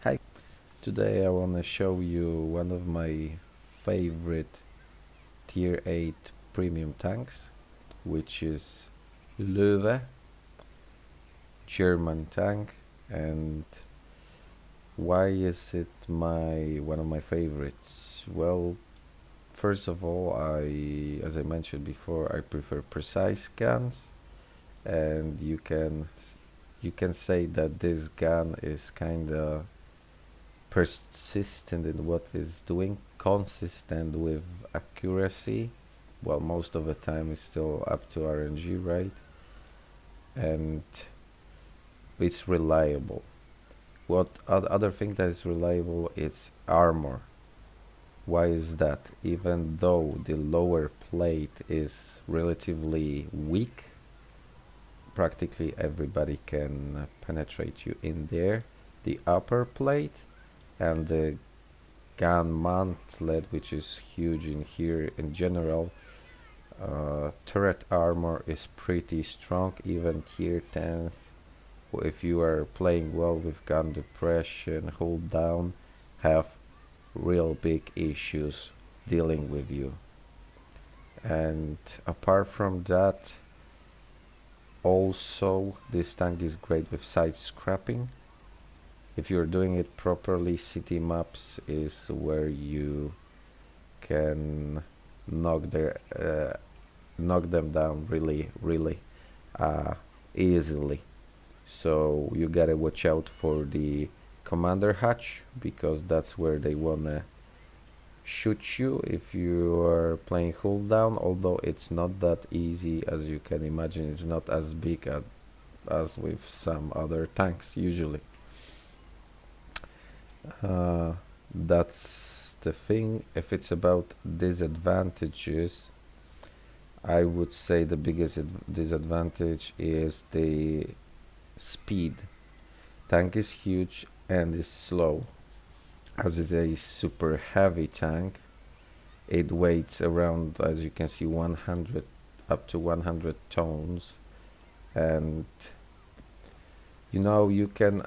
Hi, today I want to show you one of my favorite tier 8 premium tanks, which is Loewe, German tank. And why is it one of my favorites? Well, first of all, as I mentioned before, I prefer precise guns, and you can say that this gun is kind of persistent in what it's doing, consistent with accuracy. Well, most of the time it's still up to RNG, right? And it's reliable. What other thing that is reliable is armor. Why is that? Even though the lower plate is relatively weak, practically everybody can penetrate you in there. The upper plate and the gun mantlet, which is huge in here in general, turret armor is pretty strong, even tier 10s. If you are playing well with gun depression, hold down, have real big issues dealing with you. And apart from that, also this tank is great with side scrapping. If you're doing it properly, city maps is where you can knock their knock them down really uh, easily. So you gotta watch out for the commander hatch, because that's where they wanna shoot you if you are playing hold down, although it's not that easy. As you can imagine, it's not as big as with some other tanks usually. uh, that's the thing. If it's about disadvantages, I would say the biggest disadvantage is the speed. Tank is huge and is slow. As it's a super heavy tank, it weighs around, as you can see, 100 up to 100 tons. And you can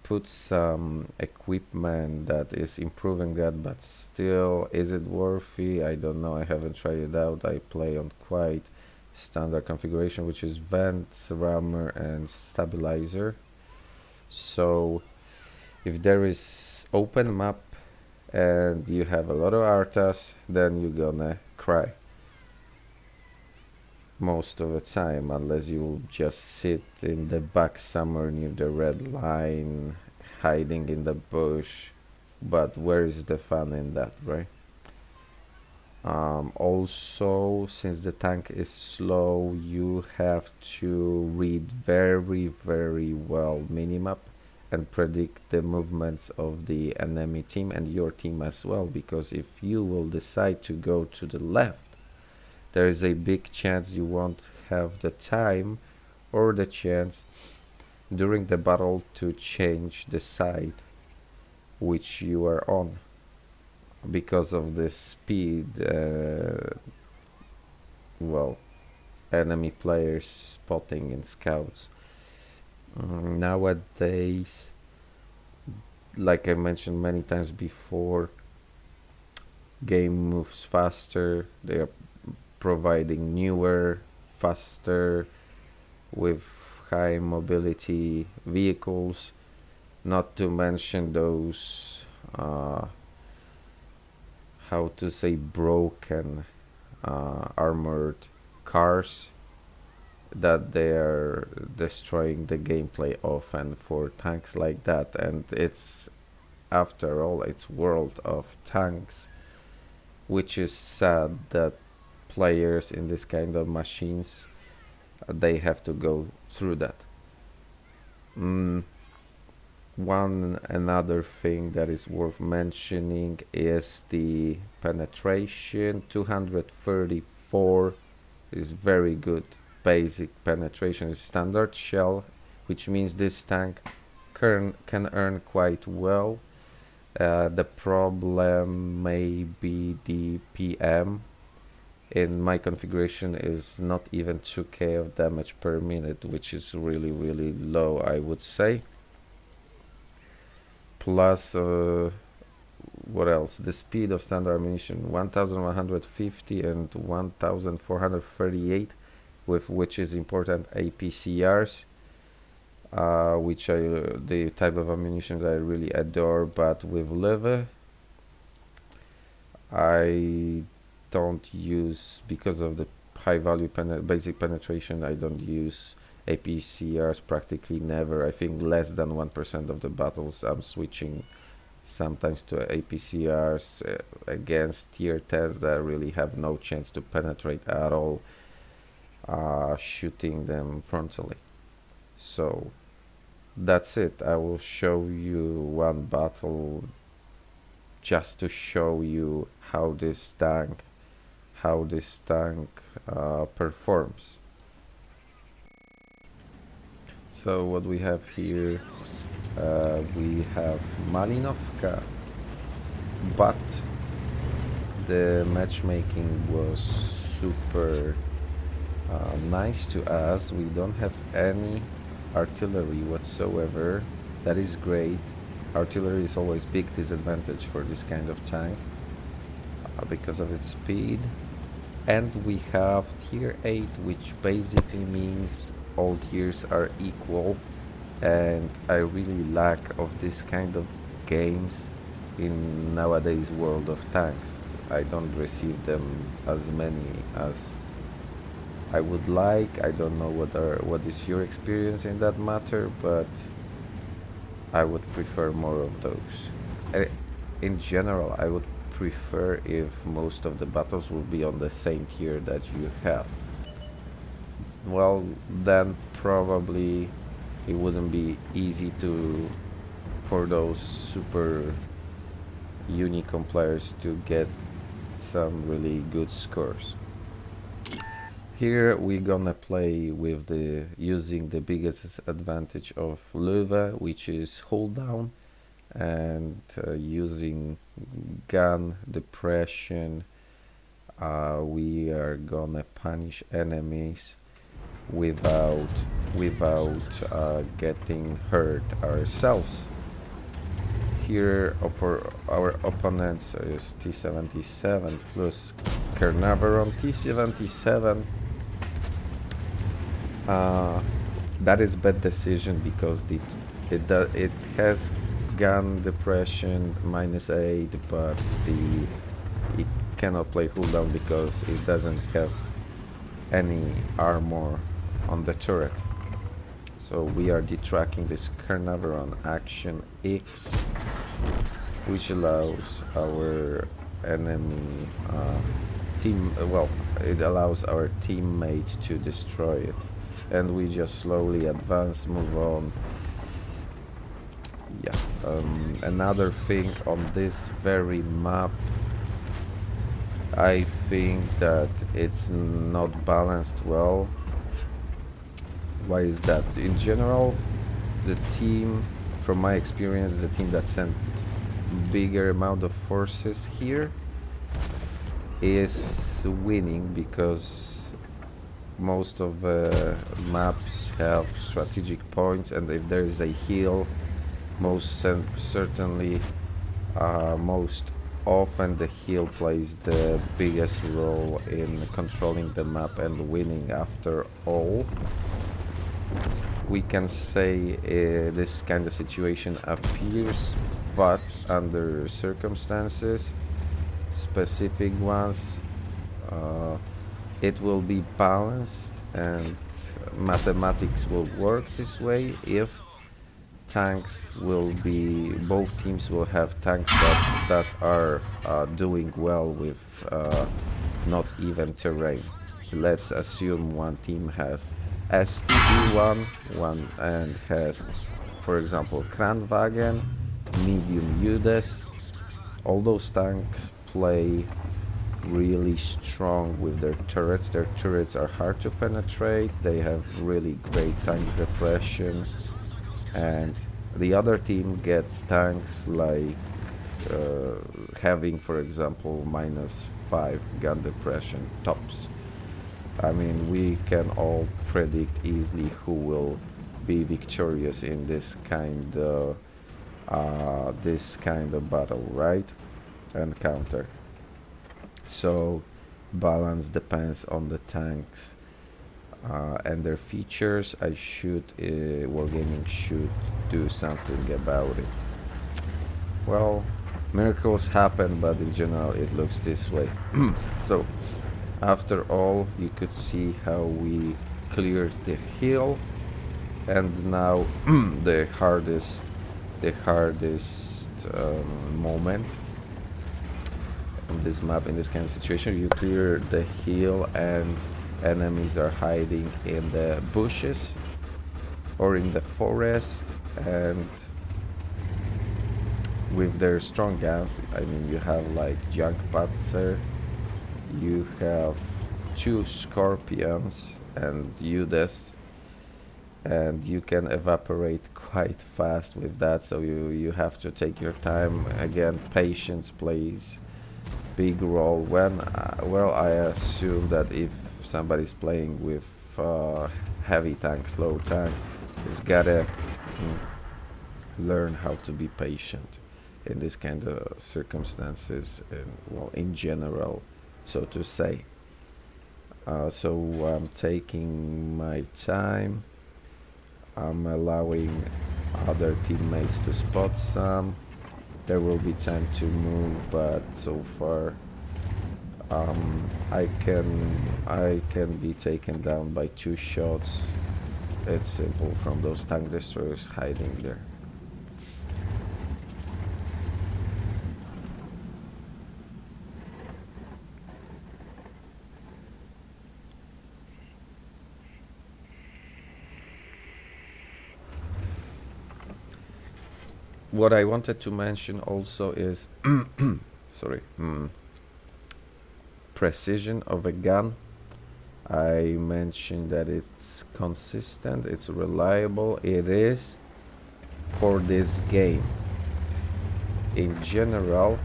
put some equipment that is improving that, but still, is it worthy? I don't know. I haven't tried it out. I play on quite standard configuration, which is vents, rammer, and stabilizer. So if there is open map and you have a lot of artas, then you're gonna cry most of the time, unless you just sit in the back somewhere near the red line, hiding in the bush. But where is the fun in that, right? Also, since the tank is slow, you have to read very well minimap and predict the movements of the enemy team and your team as well, because if you will decide to go to the left, there is a big chance you won't have the time or the chance during the battle to change the side which you are on, because of the speed. Well, enemy players spotting and scouts. Nowadays, like I mentioned many times before, game moves faster. They are providing newer, faster, with high mobility vehicles, not to mention those how to say, broken armored cars that they are destroying the gameplay often for tanks like that. And it's, after all, it's world of tanks, which is sad that players in this kind of machines, they have to go through that. One another thing that is worth mentioning is the penetration. 234 is very good. Basic penetration is standard shell, which means this tank can earn quite well. The problem may be the PM. In my configuration is not even 2k of damage per minute, which is really low, I would say. plus what else? The speed of standard ammunition 1150 and 1438, with which is important APCRs, which I the type of ammunition that I really adore. But with Loewe, I don't use, because of the high value basic penetration, I don't use APCRs practically never. I think less than 1% of the battles I'm switching sometimes to APCRs against tier 10s that really have no chance to penetrate at all, shooting them frontally. So that's it. I will show you one battle just to show you how this tank performs. So what we have here, we have Malinovka, but the matchmaking was super nice to us. We don't have any artillery whatsoever. That is great. Artillery is always big disadvantage for this kind of tank because of its speed. And we have tier 8, which basically means all tiers are equal, and I really lack of this kind of games in nowadays world of tanks. I don't receive them as many as I would like. I don't know what is your experience in that matter, but I would prefer more of those. In general, I would prefer if most of the battles will be on the same tier that you have. Well, then probably it wouldn't be easy for those super unicorn players to get some really good scores. Here we're gonna play with using the biggest advantage of Loewe, which is hold down, and using gun depression. We are gonna punish enemies without getting hurt ourselves. Here our opponents is T-77 plus Carnarvon. T-77, that is bad decision because it has gun depression -8, but it cannot play cooldown because it doesn't have any armor on the turret. So we are detracting this Carnarvon action X, which allows our enemy it allows our teammate to destroy it, and we just slowly advance, move on. Yeah. Another thing on this very map, I think that it's not balanced well. Why is that? In general, the team, from my experience, the team that sent bigger amount of forces here is winning because most of the maps have strategic points, and if there is a hill, most often the hill plays the biggest role in controlling the map and winning. After all, we can say this kind of situation appears, but under circumstances, specific ones, it will be balanced, and mathematics will work this way if both teams will have tanks that are doing well with not even terrain. Let's assume one team has STB1 and has, for example, Kranwagen, medium UDES. All those tanks play really strong with their turrets. Their turrets are hard to penetrate, they have really great tank depression, and the other team gets tanks like having, for example, -5 gun depression tops. I mean, we can all predict easily who will be victorious in this kind of this kind of battle, right? And counter. So balance depends on the tanks and their features. Wargaming should do something about it. Well, miracles happen, but in general it looks this way. So after all, you could see how we cleared the hill, and now the hardest moment on this map in this kind of situation. You clear the hill and enemies are hiding in the bushes or in the forest, and with their strong guns, I mean, you have like Jagdpanzer, you have 2 Scorpions and Judas, and you can evaporate quite fast with that, so you have to take your time. Again, patience plays big role when well, I assume that if somebody's playing with heavy tank, slow tank, he's gotta learn how to be patient in this kind of circumstances, and well, in general, so to say. So I'm taking my time. I'm allowing other teammates to spot some. There will be time to move, but so far I can be taken down by 2 shots. It's simple, from those tank destroyers hiding there. What I wanted to mention also is sorry, precision of a gun. I mentioned that it's consistent, it's reliable. It is for this game. In general,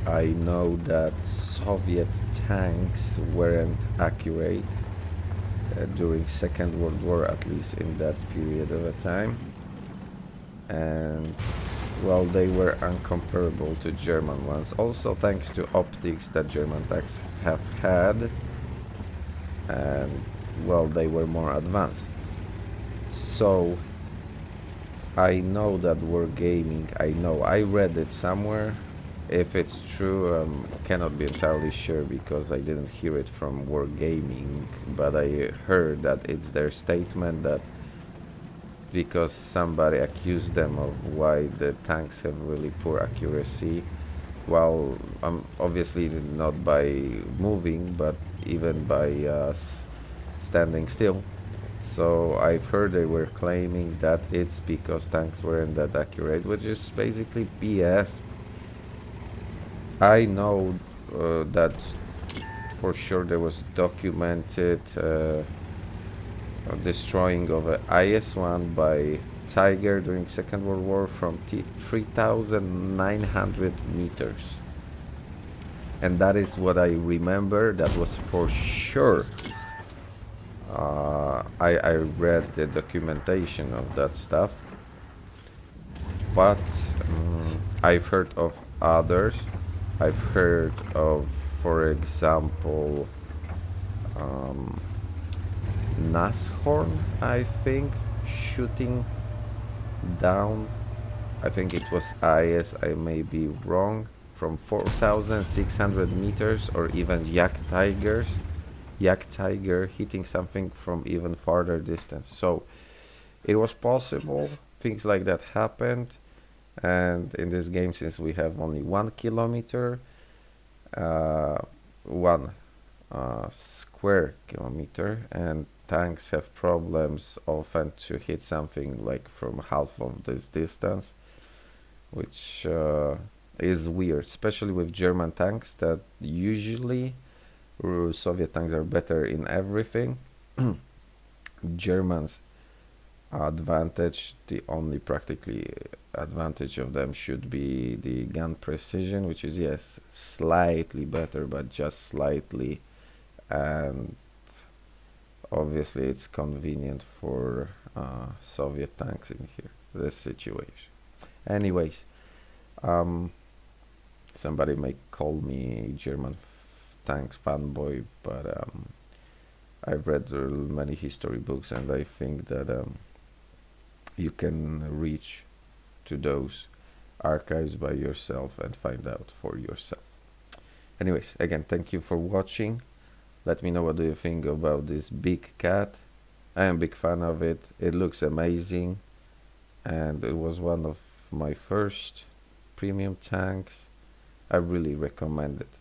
I know that Soviet tanks weren't accurate during Second World War, at least in that period of a time. And well, they were uncomparable to German ones, also thanks to optics that German tanks have had, and well, they were more advanced. So I know that Wargaming, I read it somewhere. If it's true, cannot be entirely sure because I didn't hear it from Wargaming, but I heard that it's their statement that because somebody accused them of why the tanks have really poor accuracy, well, obviously not by moving, but even by standing still. So I've heard they were claiming that it's because tanks weren't that accurate, which is basically BS. I know that for sure there was documented destroying of a IS-1 by Tiger during Second World War from 3,900 meters. And that is what I remember. That was for sure. I read the documentation of that stuff. But I've heard of others. I've heard of, for example, Nashorn, I think, shooting down, I think it was IS, I may be wrong, from 4,600 meters, or even Yak Tiger hitting something from even farther distance. So it was possible, things like that happened. And in this game, since we have only 1 kilometer, 1 square kilometer, and tanks have problems often to hit something like from half of this distance, which is weird, especially with German tanks that usually Soviet tanks are better in everything. Germans advantage, the only practically advantage of them should be the gun precision, which is, yes, slightly better, but just slightly. And obviously it's convenient for Soviet tanks in here. the situation. Anyways, um, somebody may call me German tanks fanboy, but I've read many history books, and I think that you can reach to those archives by yourself and find out for yourself. Anyways, again, thank you for watching. Let me know what do you think about this big cat. I am a big fan of it. It looks amazing, and it was one of my first premium tanks. I really recommend it.